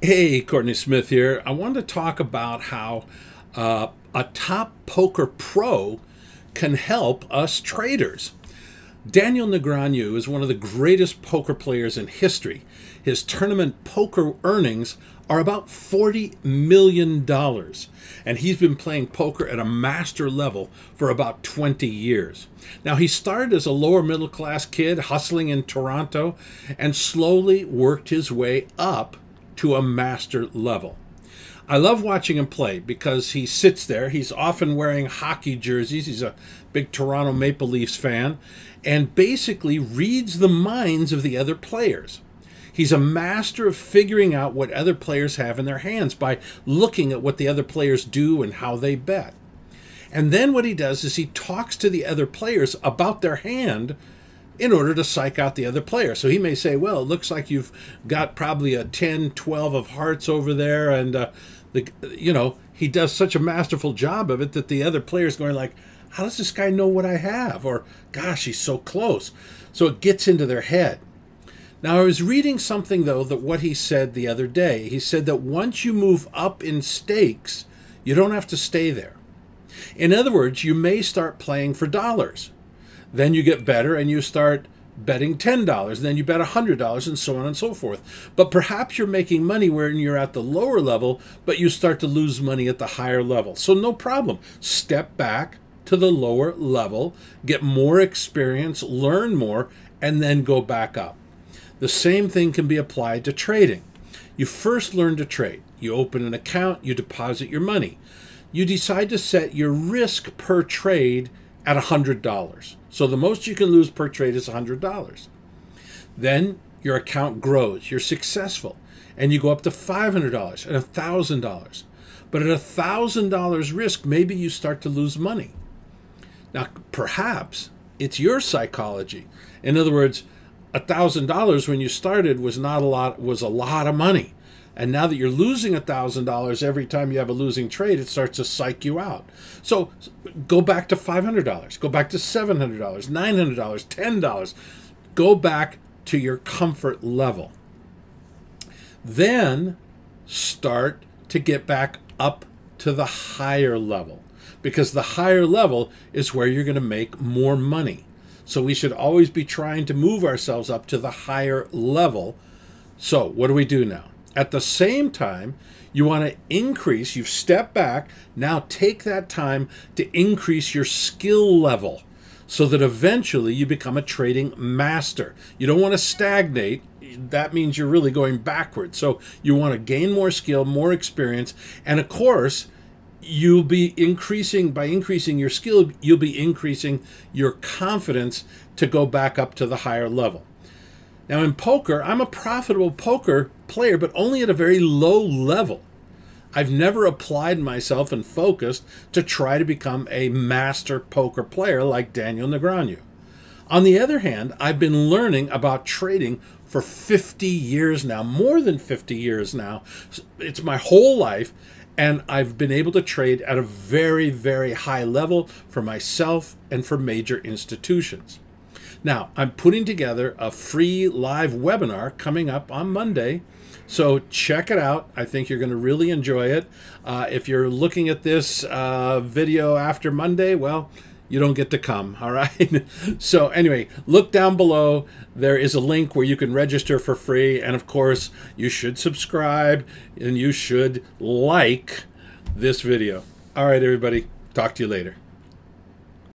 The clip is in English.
Hey, Courtney Smith here. I wanted to talk about how a top poker pro can help us traders. Daniel Negreanu is one of the greatest poker players in history. His tournament poker earnings are about $40 million, and he's been playing poker at a master level for about 20 years. Now, he started as a lower middle class kid hustling in Toronto and slowly worked his way up to a master level. I love watching him play because he sits there. He's often wearing hockey jerseys. He's a big Toronto Maple Leafs fan and basically reads the minds of the other players. He's a master of figuring out what other players have in their hands by looking at what the other players do and how they bet. And then what he does is he talks to the other players about their hand in order to psych out the other player. So he may say, well, it looks like you've got probably a 10, 12 of hearts over there. And, he does such a masterful job of it that the other player's going like, how does this guy know what I have? Or, gosh, he's so close. So it gets into their head. Now, I was reading something, though, that what he said the other day. He said that once you move up in stakes, you don't have to stay there. In other words, you may start playing for dollars. Then you get better and you start betting $10. Then you bet $100 and so on and so forth. But perhaps you're making money when you're at the lower level, but you start to lose money at the higher level. So no problem. Step back to the lower level, get more experience, learn more, and then go back up. The same thing can be applied to trading. You first learn to trade. You open an account, you deposit your money. You decide to set your risk per trade at $100. So the most you can lose per trade is $100. Then your account grows, you're successful, and you go up to $500 and $1,000. But at $1,000 risk, maybe you start to lose money. Now, perhaps it's your psychology. In other words, $1,000 when you started was a lot of money. And now that you're losing $1,000 every time you have a losing trade, it starts to psych you out. So go back to $500, go back to $700, $900, $10. Go back to your comfort level. Then start to get back up to the higher level, because the higher level is where you're going to make more money. So we should always be trying to move ourselves up to the higher level. So what do we do now? At the same time, you want to increase, you've stepped back, now take that time to increase your skill level so that eventually you become a trading master. You don't want to stagnate. That means you're really going backwards. So you want to gain more skill, more experience, and of course, you'll be increasing, by increasing your skill, you'll be increasing your confidence to go back up to the higher level. Now in poker, I'm a profitable poker player, but only at a very low level. I've never applied myself and focused to try to become a master poker player like Daniel Negreanu. On the other hand, I've been learning about trading for 50 years now, more than 50 years now. It's my whole life, and I've been able to trade at a very, very high level for myself and for major institutions. Now, I'm putting together a free live webinar coming up on Monday, so check it out. I think you're going to really enjoy it. If you're looking at this video after Monday, well, you don't get to come, all right? So anyway, look down below. There is a link where you can register for free, and of course, you should subscribe, and you should like this video. All right, everybody, talk to you later.